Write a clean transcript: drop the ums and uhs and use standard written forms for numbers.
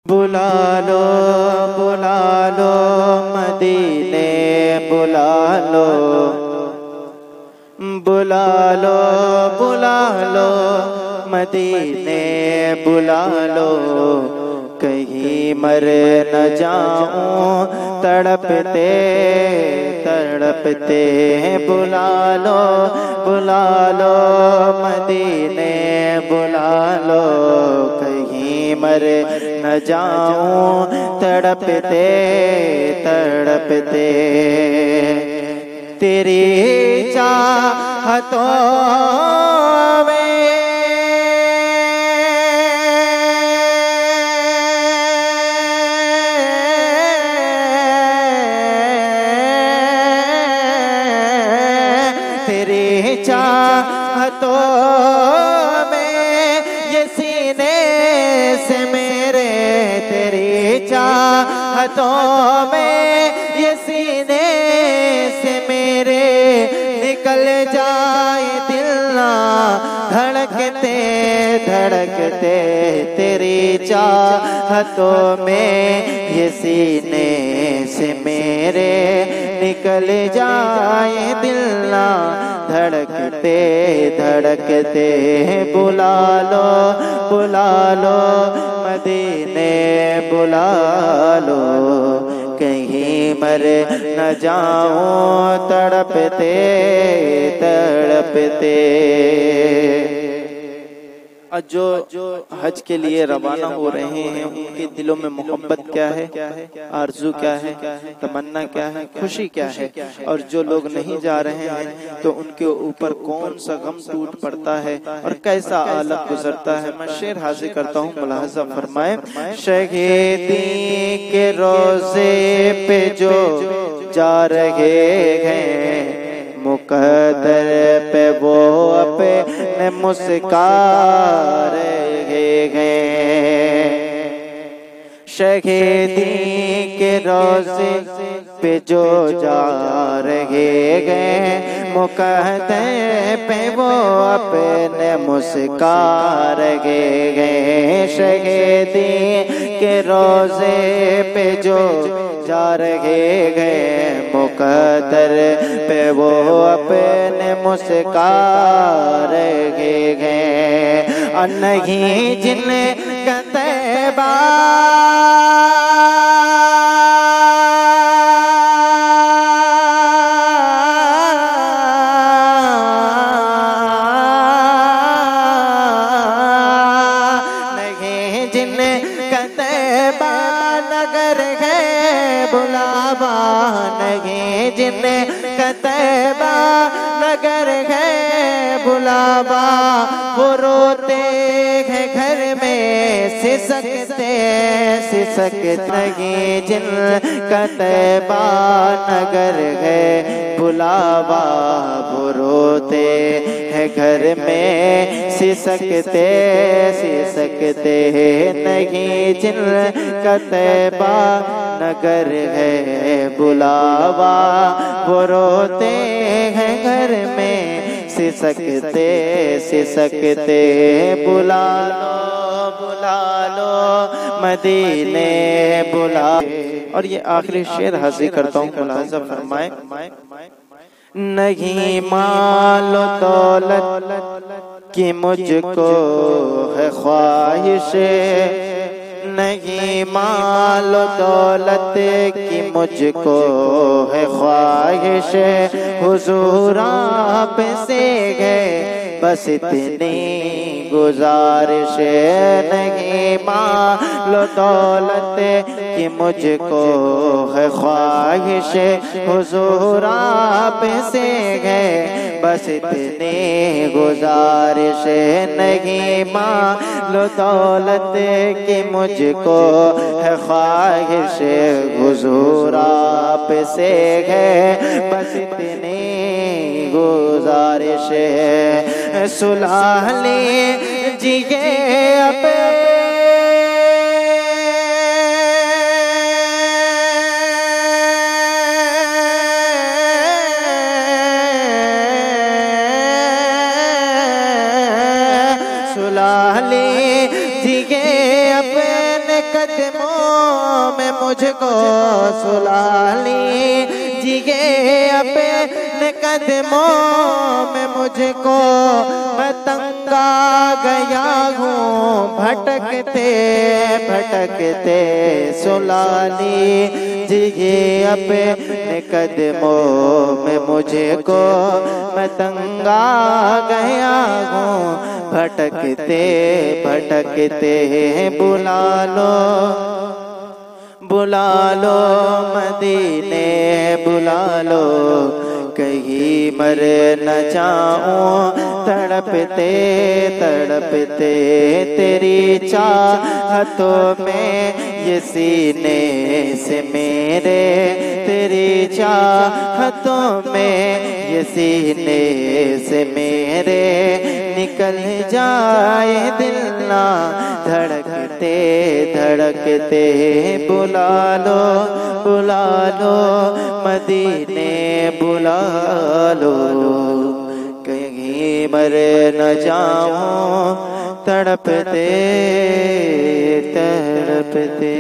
बुला लो बुला लो मदीने बुला लो, बुला लो बुला लो मदीने बुला लो, कहीं मर न जाऊं तड़पते तड़पते। बुला लो मदीने बुला लो, कहीं मर न जाऊं तड़पते तड़पते। तेरी चाहतों में तेरी चाहतों में ये सीने से मेरे, तेरी चाहतों में ये सीने से मेरे निकल जाए दिल ना धड़कते धड़कते। तेरी चाहतों में ये सीने से मेरे निकल जाए दिल ना धड़कते धड़कते। बुला लो मदीने बुला लो, कहीं मर न जाऊं तड़पते तड़पते। जो हज के लिए रवाना हो रहे हैं उनके दिलों में मोहब्बत क्या है, आरजू क्या है, तमन्ना क्या है, खुशी क्या है, और जो लोग नहीं जा रहे हैं तो उनके ऊपर कौन सा गम टूट पड़ता है और कैसा आलम गुजरता है। मैं शेर हाजिर करता हूँ, मुलाहजा फरमाए। शहीदी के रोजे पे जो जा रहे हैं मुकद्दर पे वो अपने मुस्का रहे हैं। शहीदी के रोज़े पे जो जा रहे हैं मुकद्दर पे वो अपने मुस्का रहे हैं। शहीदी के रोज़े पे जो जा रहे हैं मुकद्दर पे वो अपने मुस्का रहे हैं। और नहीं जिनका तैबा नहीं जिनका तैबा नगर है बुलावा, नहीं जिनका तैबा नगर है बुलावा, वो रोते हैं घर में सिसकते सिसकते। नहीं जिनका तैबा नगर है बुलावा, वो रोते हैं घर में सिसकते सिसकते। नहीं जिनका तैबा नगर है बुलावा, वो रोते हैं घर में सिसकते सिसकते। बुला लो मदीने बुला। और ये आखिरी शेर हाजिर करता हूँ, मुलाहजा फरमाए। नहीं मालो दौलत की मुझको है ख्वाहिश, नहीं माल दौलत की मुझको है ख्वाहिश, हुजूर आप से गए बस इतनी गुजारिश। नहीं माल दौलत की मुझको है ख्वाहिश, हुजूर आप से गए बस इतनी गुजारिश। नहीं माल दौलत की मुझको है ख्वाहिश, हुजूर आप से है बस इतनी गुजारिश है। सुलह लीजिए अब सुलह लीजिए अपने कदम कदमों में मुझको सुला लीजिए, अपने कदमों में मुझको, मैं तंग आ गया हूँ भटकते भटकते, सुला लीजिए अपने कदमों में मुझको, मैं तंग आ गया हूँ भटकते भटकते, बुला लो बुला लो मदीने बुला लो, कहीं मर न जाऊं तड़पते तड़पते, तेरी चाहतों में ये सीने से मेरे, तेरी चाहतों में ये सीने से मेरे, निकल जाए दिल ना धड़कते धड़कते, बुला लो मदीने बुला लो, कहीं मर न जाऊं तड़पते तड़पते।